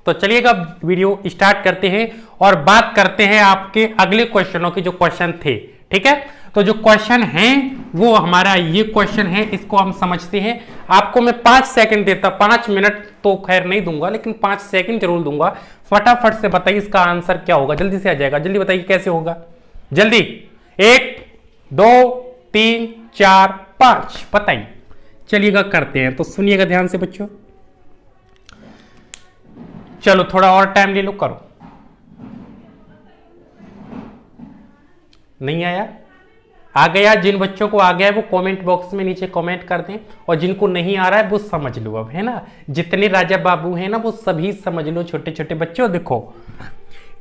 तो चलिएगा video start करते हैं और बात करते हैं आपके अगले क्वेश्चनों के जो क्वेश्चन थे। ठीक है, तो जो क्वेश्चन है वो हमारा ये क्वेश्चन है, इसको हम समझते हैं। आपको मैं 5 सेकंड देता, 5 मिनट तो खैर नहीं दूंगा, लेकिन 5 सेकंड जरूर दूंगा। फटाफट से बताइए इसका आंसर क्या होगा, जल्दी से आ जाएगा, जल्दी बताइए कैसे होगा, जल्दी। 1 2 3 4 5 बताइए। चलिएगा करते हैं, तो सुनिएगा ध्यान से बच्चों। चलो थोड़ा और टाइम ले लो, करो। नहीं आया? आ गया? जिन बच्चों को आ गया है वो कमेंट बॉक्स में नीचे कमेंट कर दें, और जिनको नहीं आ रहा है वो समझ लो अब, है ना। जितने राजा बाबू हैं ना वो सभी समझ लो। छोटे छोटे बच्चों देखो,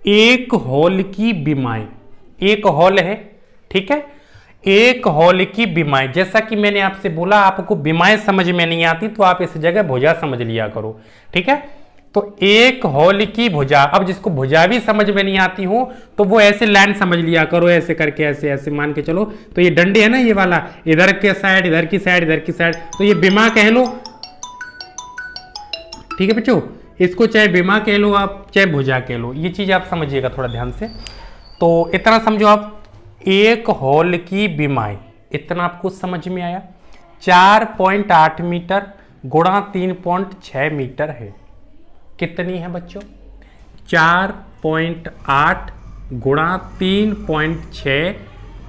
एक हॉल की बीमाएं, एक हॉल है, ठीक है, एक हॉल की बीमाएं। जैसा कि मैंने आपसे बोला, आपको बीमाएं समझ में नहीं आती तो आप इस जगह भुजा समझ लिया करो। ठीक है, तो एक हॉल की भुजा, अब जिसको भुजा भी समझ में नहीं आती हो तो वो ऐसे लाइन समझ लिया करो, ऐसे करके, ऐसे ऐसे मान के चलो। तो ये डंडे है ना, ये वाला, इधर के साइड, इधर की साइड, इधर की साइड, तो ये बीमा कह लो। ठीक है बच्चों, इसको चाहे बीमा कह लो आप, चाहे भुजा कह लो, ये चीज आप समझिएगा थोड़ा ध्यान से। तो इतना समझो आप, एक हॉल की बीमाएं, इतना आपको समझ में आया। 4.8 मीटर गुणा 3.6 मीटर है। कितनी है बच्चों? 4.8 गुणा 3.6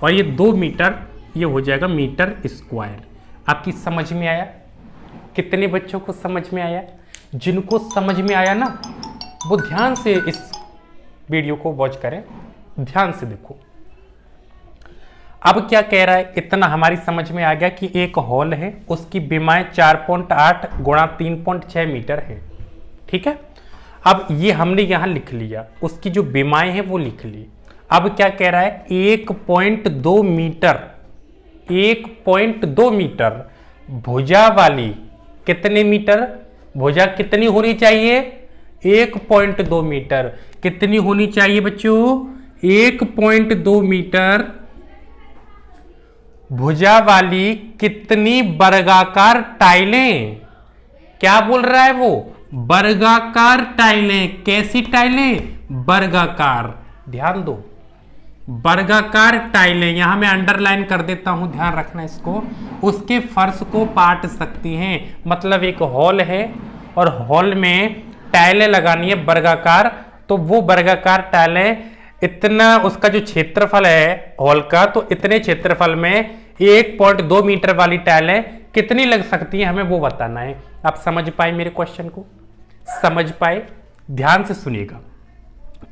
और ये 2 मीटर, ये हो जाएगा मीटर स्क्वायर। आपकी समझ में आया? कितने बच्चों को समझ में आया? जिनको समझ में आया ना वो ध्यान से इस वीडियो को वॉच करें, ध्यान से देखो। अब क्या कह रहा है, इतना हमारी समझ में आ गया कि एक हॉल है, उसकी बीमाएं 4.8 गुणा 3.6 मीटर है। ठीक है, अब ये हमने यहां लिख लिया, उसकी जो बीमाएं हैं वो लिख ली। अब क्या कह रहा है, 1.2 मीटर, 1.2 मीटर भुजा वाली, कितने मीटर भुजा कितनी होनी चाहिए? 1.2 मीटर। कितनी होनी चाहिए बच्चों? 1.2 मीटर भुजा वाली कितनी वर्गाकार टाइलें, क्या बोल रहा है वो? वर्गाकार टाइलें। कैसी टाइलें? वर्गाकार। ध्यान दो, वर्गाकार टाइलें, यहां मैं अंडरलाइन कर देता हूं, ध्यान रखना इसको। उसके फर्श को पाट सकती हैं। मतलब एक हॉल है और हॉल में टाइलें लगानी है वर्गाकार, तो वो वर्गाकार टाइलें, इतना उसका जो क्षेत्रफल है हॉल का, तो इतने क्षेत्रफल में 1.2 मीटर वाली टाइलें कितनी लग सकती हैं, हमें वो बताना है। आप समझ पाए मेरे क्वेश्चन को? समझ पाए? ध्यान से सुनिएगा,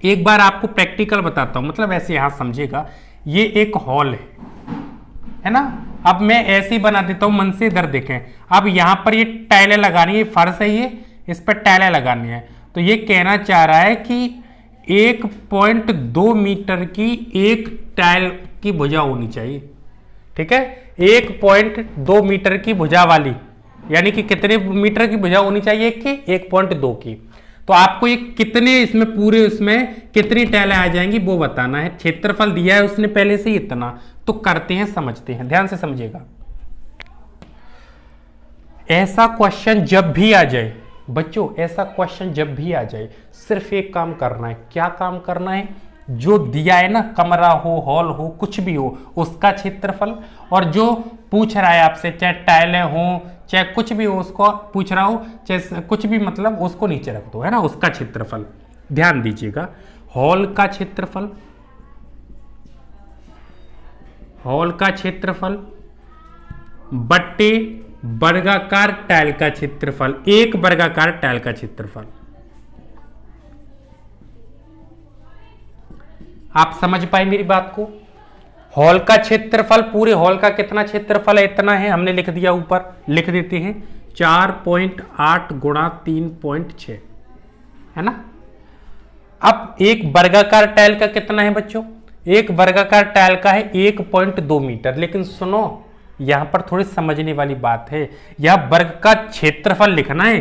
एक बार आपको प्रैक्टिकल बताता हूं, मतलब ऐसे यहां समझिएगा। ये एक हॉल है ना। अब मैं ऐसे ही बना देता हूं, मन से इधर देखें। अब यहां पर ये टाइलें लगानी है, फर्श है ये, इस पर टाइलें लगानी है। तो ये कहना चाह रहा है कि 1.2 मीटर की एक टाइल की भुजा होनी चाहिए। ठीक है, 1.2 मीटर की भुजा वाली, यानी कि कितने मीटर की भुजा होनी चाहिए कि 1.2 की। तो आपको ये कितने, इसमें पूरे इसमें कितनी टाइलें आ जाएंगी वो बताना है। क्षेत्रफल दिया है उसने पहले से इतना, तो करते हैं, समझते हैं, ध्यान से समझिएगा। ऐसा क्वेश्चन जब भी आ जाए बच्चों, ऐसा क्वेश्चन जब भी आ जाए, सिर्फ एक काम करना है। क्या काम करना है? जो दिया है ना, कमरा हो, हॉल हो, कुछ भी हो, उसका क्षेत्रफल, और जो पूछ रहा है आपसे, चाहे टाइलें हो, चाहे कुछ भी हो, उसको पूछ रहा हो, चाहे कुछ भी, मतलब उसको नीचे रख दो, है ना, उसका क्षेत्रफल। ध्यान दीजिएगा, हॉल का क्षेत्रफल, हॉल का क्षेत्रफल बट्टे वर्गाकार टाइल का क्षेत्रफल, एक वर्गाकार टाइल का क्षेत्रफल। आप समझ पाए मेरी बात को? हॉल का क्षेत्रफल, पूरे हॉल का कितना क्षेत्रफल है? इतना है, हमने लिख दिया, ऊपर लिख देते हैं 4.8 गुणा 3.6, है ना। अब एक वर्गाकार टाइल का कितना है बच्चों? एक वर्गाकार टाइल का है 1.2 मीटर। लेकिन सुनो, यहां पर थोड़ी समझने वाली बात है। यह वर्ग का क्षेत्रफल लिखना है,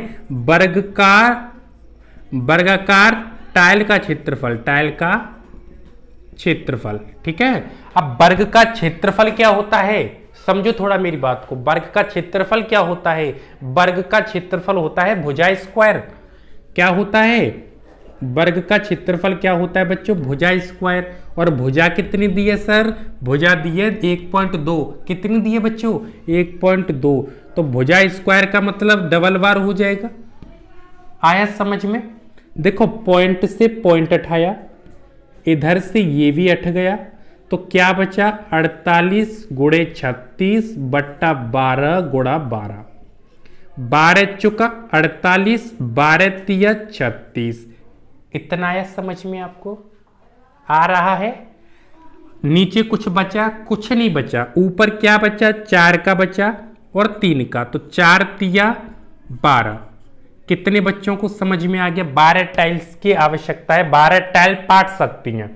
वर्गाकार टाइल का क्षेत्रफल, टाइल का क्षेत्रफल। ठीक है, अब वर्ग का क्षेत्रफल क्या होता है, समझो थोड़ा मेरी बात को। वर्ग का क्षेत्रफल क्या होता है? वर्ग का क्षेत्रफल होता है भुजा स्क्वायर। क्या होता है? वर्ग का क्षेत्रफल क्या होता है बच्चों? भुजा स्क्वायर। और भुजा कितनी दी है सर? भुजा दी है 1.2। कितनी दी है बच्चों? 1.2। तो भुजा स्क्वायर का मतलब डबल बार हो जाएगा। आया समझ में? देखो पॉइंट से पॉइंट हटाया, इधर से ये भी हट गया, तो क्या बचा? 48 गुणे 36 बट्टा 12 गुणा 12। 12 चुका 48, 12 तिया 36। इतना आया समझ में आपको? आ रहा है? नीचे कुछ बचा? कुछ नहीं बचा। ऊपर क्या बचा? 4 का बचा और 3 का, तो 4 तिया 12। कितने बच्चों को समझ में आ गया? 12 टाइल्स की आवश्यकता है, 12 टाइल पाट सकती हैं।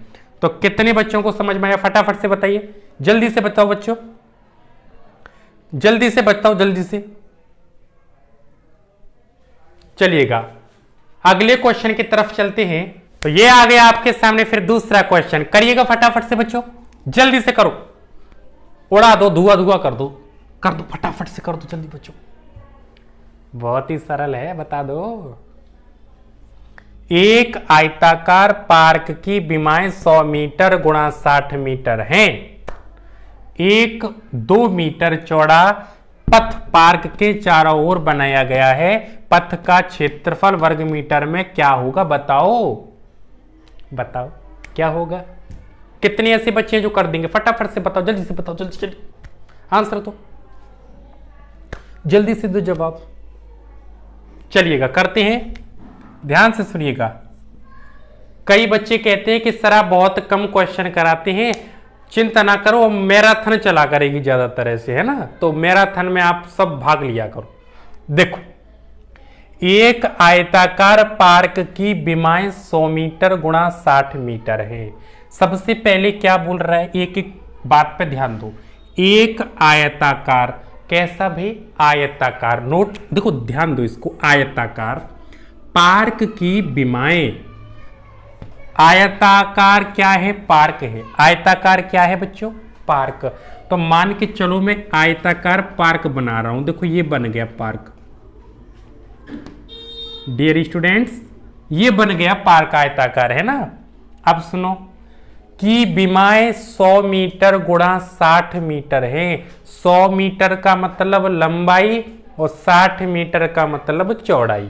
तो कितने बच्चों को समझ में आया? फटाफट से बताइए, जल्दी से बताओ बच्चों, जल्दी से बताओ, जल्दी से। चलिएगा अगले क्वेश्चन की तरफ चलते हैं। तो ये आ गया आपके सामने फिर दूसरा क्वेश्चन। करिएगा फटाफट से बच्चों, जल्दी से करो, उड़ा दो, धुआं धुआं कर दो, कर दो, फटाफट से कर दो जल्दी बच्चों। बहुत ही सरल है, बता दो। एक आयताकार पार्क की विमाएं 100 मीटर गुणा 60 मीटर हैं। एक 2 मीटर चौड़ा पथ पार्क के चारों ओर बनाया गया है। पथ का क्षेत्रफल वर्ग मीटर में क्या होगा? बताओ, बताओ क्या होगा? कितने ऐसे बच्चे हैं जो कर देंगे? फटाफट से बताओ, जल्दी से बताओ, जल्दी जल्दी आंसर दो, जल्दी से दो जवाब। चलिएगा करते हैं, ध्यान से सुनिएगा। कई बच्चे कहते हैं कि सर आप बहुत कम क्वेश्चन कराते हैं, चिंता ना करो, मैराथन चला करेगी ज्यादातर ऐसे, है ना? तो मैराथन में आप सब भाग लिया करो। देखो, एक आयताकार पार्क की विमाएं 100 मीटर गुणा 60 मीटर है। सबसे पहले क्या बोल रहा है? एक एक बात पे ध्यान दो। एक आयताकार, कैसा भी? आयताकार। नोट देखो, ध्यान दो इसको, आयताकार पार्क की विमाएं। आयताकार क्या है? पार्क है। आयताकार क्या है बच्चों? पार्क। तो मान के चलो मैं आयताकार पार्क बना रहा हूं। देखो ये बन गया पार्क। डियर स्टूडेंट्स, ये बन गया पार्क, आयताकार, है ना? अब सुनो कि विमाएं 100 मीटर गुणा 60 मीटर है। 100 मीटर का मतलब लंबाई और 60 मीटर का मतलब चौड़ाई।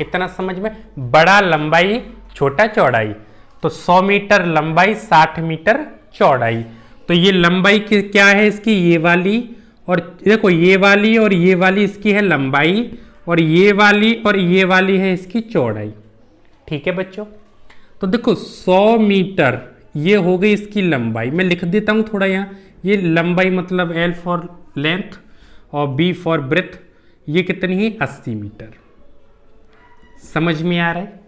इतना समझ में? बड़ा लंबाई, छोटा चौड़ाई। तो 100 मीटर लंबाई, 60 मीटर चौड़ाई। तो ये लंबाई क्या है इसकी? ये वाली, और देखो ये वाली और ये वाली इसकी है लंबाई, और ये वाली और ये वाली है इसकी चौड़ाई। ठीक है बच्चों? तो देखो 100 मीटर ये हो गई इसकी लंबाई। मैं लिख देता हूं थोड़ा यहाँ, ये लंबाई मतलब L फॉर लेंथ और B फॉर ब्रेथ। ये कितनी है? 80 मीटर। समझ में आ रहा है?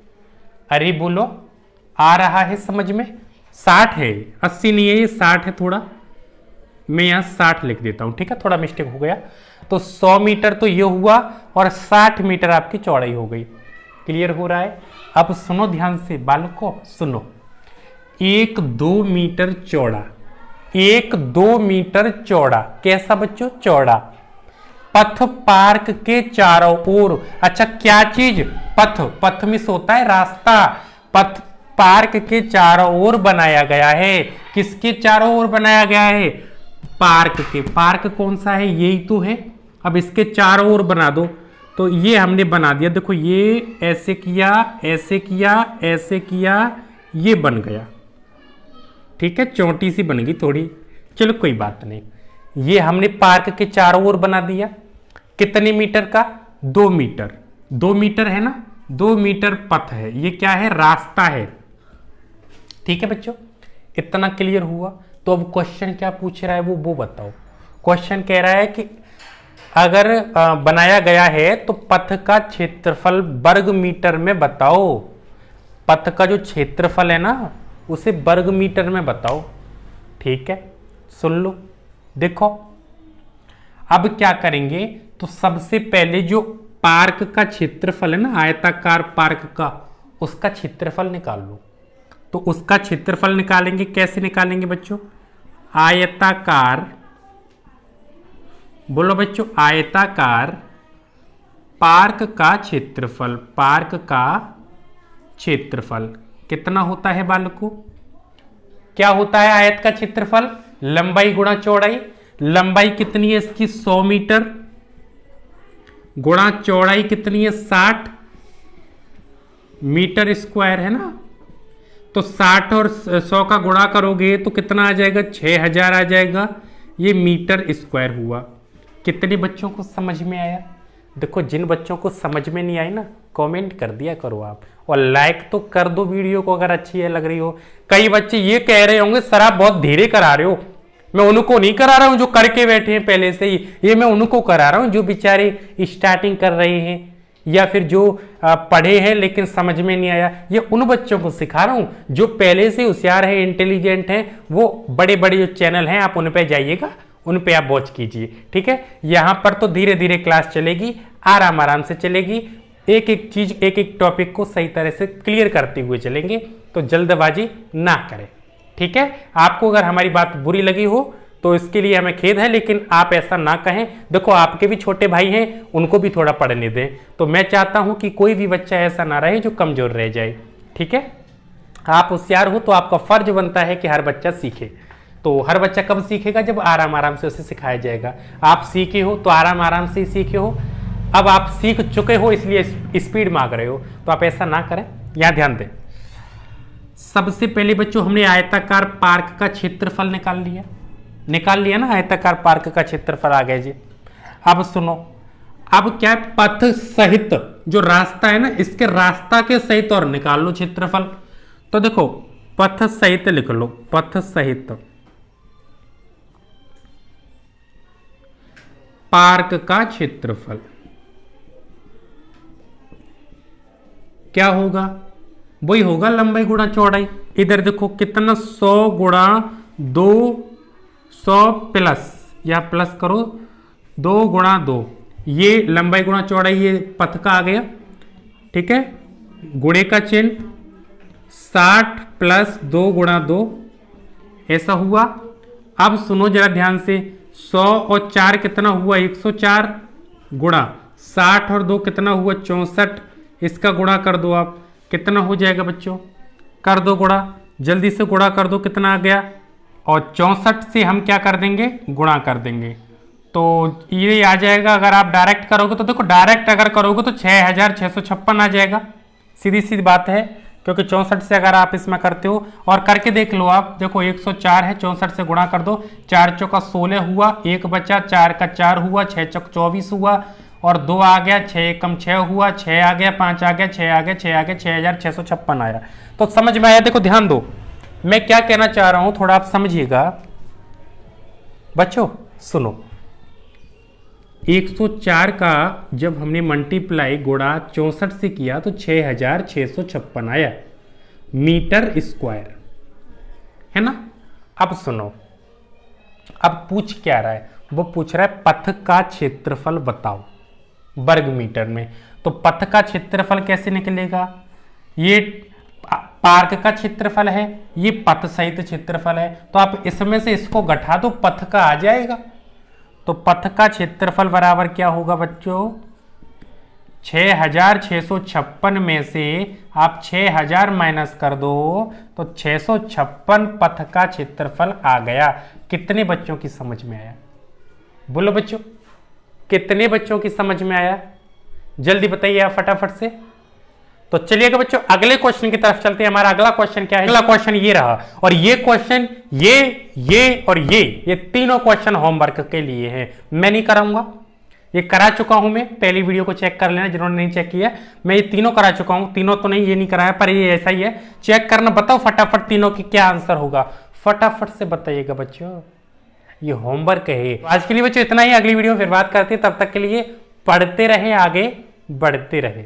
अरे बोलो, आ रहा है समझ में? 60 है, 80 नहीं है, ये 60 है। थोड़ा मैं यहाँ 60 लिख देता हूं, ठीक है? थोड़ा मिस्टेक हो गया। तो 100 मीटर तो ये हुआ और 60 मीटर आपकी चौड़ाई हो गई। क्लियर हो रहा है? अब सुनो ध्यान से बालकों, सुनो। 1-2 मीटर चौड़ा, 1-2 मीटर चौड़ा, कैसा बच्चों? चौड़ा पथ पार्क के चारों ओर। अच्छा क्या चीज? पथ। पथ में होता है रास्ता। पथ पार्क के चारों ओर बनाया गया है। किसके चारों ओर बनाया गया है? पार्क के। पार्क कौन सा है? यही तो है। अब इसके चारों ओर बना दो। तो ये हमने बना दिया। देखो ये ऐसे किया, ऐसे किया, ऐसे किया, ये बन गया। ठीक है, चोटी सी बन गई थोड़ी, चलो कोई बात नहीं। ये हमने पार्क के चारों ओर बना दिया। कितने मीटर का? 2 मीटर। 2 मीटर है ना? 2 मीटर पथ है। ये क्या है? रास्ता है। ठीक है बच्चों, इतना क्लियर हुआ? तो अब क्वेश्चन क्या पूछ रहा है वो बताओ। क्वेश्चन कह रहा है कि अगर बनाया गया है तो पथ का क्षेत्रफल वर्ग मीटर में बताओ। पथ का जो क्षेत्रफल है ना, उसे वर्ग मीटर में बताओ। ठीक है, सुन लो। देखो अब क्या करेंगे, तो सबसे पहले जो पार्क का क्षेत्रफल है ना, आयताकार पार्क का, उसका क्षेत्रफल निकाल लो। तो उसका क्षेत्रफल निकालेंगे, कैसे निकालेंगे बच्चों? आयताकार, बोलो बच्चों, आयताकार पार्क का क्षेत्रफल, पार्क का क्षेत्रफल कितना होता है बालकों? क्या होता है आयत का क्षेत्रफल? लंबाई गुणा चौड़ाई। लंबाई कितनी है इसकी? 100 मीटर गुणा चौड़ाई कितनी है? 60 मीटर स्क्वायर है ना। तो 60 और 100 का गुणा करोगे तो कितना आ जाएगा? 6000 आ जाएगा। ये मीटर स्क्वायर हुआ। कितने बच्चों को समझ में आया? देखो, जिन बच्चों को समझ में नहीं आई ना, कमेंट कर दिया करो आप, और लाइक तो कर दो वीडियो को अगर अच्छी है लग रही हो। कई बच्चे ये कह रहे होंगे सर आप बहुत धीरे करा रहे हो। मैं उनको नहीं करा रहा हूं जो करके बैठे हैं पहले से ही, ये मैं उनको करा रहा हूं जो बेचारे स्टार्टिंग कर रहे हैं या फिर जो पढ़े हैं लेकिन समझ में नहीं आया। ये उन बच्चों को सिखा रहा हूं जो पहले से होशियार है, इंटेलिजेंट है। वो बड़े बड़े जो चैनल हैं आप उन पे जाइएगा, उन पे आप वॉच कीजिए, ठीक है। यहां पर तो धीरे धीरे क्लास चलेगी, आराम आराम से चलेगी, एक एक चीज एक एक टॉपिक को सही तरह से क्लियर करते हुए चलेंगे, तो जल्दबाजी ना करें, ठीक है। आपको अगर हमारी बात बुरी लगी हो तो इसके लिए हमें खेद है, लेकिन आप ऐसा ना कहें। देखो, आपके भी छोटे भाई हैं, उनको भी थोड़ा पढ़ने दें। तो मैं चाहता हूं कि कोई भी बच्चा ऐसा ना रहे जो कमजोर रह जाए, ठीक है। आप होशियार हो तो आपका फर्ज बनता है कि हर बच्चा सीखे। तो हर बच्चा कब सीखेगा? जब आराम आराम से उसे सिखाया जाएगा। आप सीखे हो तो आराम आराम से ही सीखे हो। अब आप सीख चुके हो इसलिए स्पीड मांग रहे हो, तो आप ऐसा ना करें, यहां ध्यान दें। सबसे पहले बच्चों हमने आयताकार पार्क का क्षेत्रफल निकाल लिया ना। आयताकार पार्क का क्षेत्रफल आ गया जी। अब सुनो, अब क्या है, पथ सहित जो रास्ता है ना, इसके रास्ता के सहित और निकाल लो क्षेत्रफल। तो देखो, पथ सहित लिख लो, पथ सहित पार्क का क्षेत्रफल क्या होगा? वही होगा लंबाई गुणा चौड़ाई। इधर देखो कितना, 100 गुणा 200 प्लस, या प्लस करो 2 गुणा 2, ये लंबाई गुणा चौड़ाई, ये पथ का आ गया, ठीक है। गुणे का चिन्ह, 60 प्लस 2 गुणा 2, ऐसा हुआ। अब सुनो जरा ध्यान से, 100 और 4 कितना हुआ? 104 गुणा 60 और 2 कितना हुआ? 64। इसका गुणा कर दो आप, कितना हो जाएगा बच्चों? कर दो गुणा, जल्दी से गुणा कर दो, कितना आ गया? और 64 से हम क्या कर देंगे? गुणा कर देंगे, तो ये आ जाएगा। अगर आप डायरेक्ट करोगे तो देखो, डायरेक्ट अगर करोगे तो 6656 आ जाएगा, सीधी सीधी बात है, क्योंकि 64 से अगर आप इसमें करते हो, और करके देख लो आप। देखो 104 है, 64 से गुणा कर दो, 4 चौका 16 हुआ, 1 बचा, 4 का 4 हुआ, 6 चौक 24 हुआ, और 2 आ गया, 6 एकम 6 हुआ, 6 आ गया, 5 आ गया, 6 आ गया, 6 आ गया, 6656 आया। तो समझ में आया? देखो ध्यान दो, मैं क्या कहना चाह रहा हूं, थोड़ा आप समझिएगा बच्चों। सुनो, 104 का जब हमने मल्टीप्लाई गुणा 64 से किया तो 6656 आया मीटर स्क्वायर, है ना। अब सुनो, अब पूछ क्या रहा है? वो पूछ रहा है पथ का क्षेत्रफल बताओ वर्ग मीटर में। तो पथ का क्षेत्रफल कैसे निकलेगा? ये पार्क का क्षेत्रफल है, ये पथ सहित क्षेत्रफल है, तो आप इसमें से इसको घटा दो, पथ का आ जाएगा। तो पथ का क्षेत्रफल बराबर क्या होगा बच्चों? 6656 में से आप 6000 माइनस कर दो तो 656 पथ का क्षेत्रफल आ गया। कितने बच्चों की समझ में आया? बोलो बच्चों, कितने बच्चों की समझ में आया? जल्दी बताइए आप फटाफट से। तो चलिएगा बच्चों, अगले क्वेश्चन की तरफ चलते हैं। हमारा अगला क्वेश्चन क्या है? अगला क्वेश्चन ये रहा, और ये क्वेश्चन ये और ये तीनों क्वेश्चन होमवर्क के लिए हैं। मैं नहीं कराऊंगा, ये करा चुका हूं मैं, पहली वीडियो को चेक कर लेना जिन्होंने नहीं चेक किया। मैं ये तीनों करा चुका हूं, तीनों तो नहीं, ये नहीं कराया, पर ये ऐसा ही है। चेक करना, बताओ फटाफट तीनों की क्या आंसर होगा, फटाफट से बताइएगा बच्चों, ये होमवर्क है। आज के लिए बच्चों इतना ही, अगली वीडियो में फिर बात करते हैं। तब तक के लिए पढ़ते रहे, आगे बढ़ते रहे।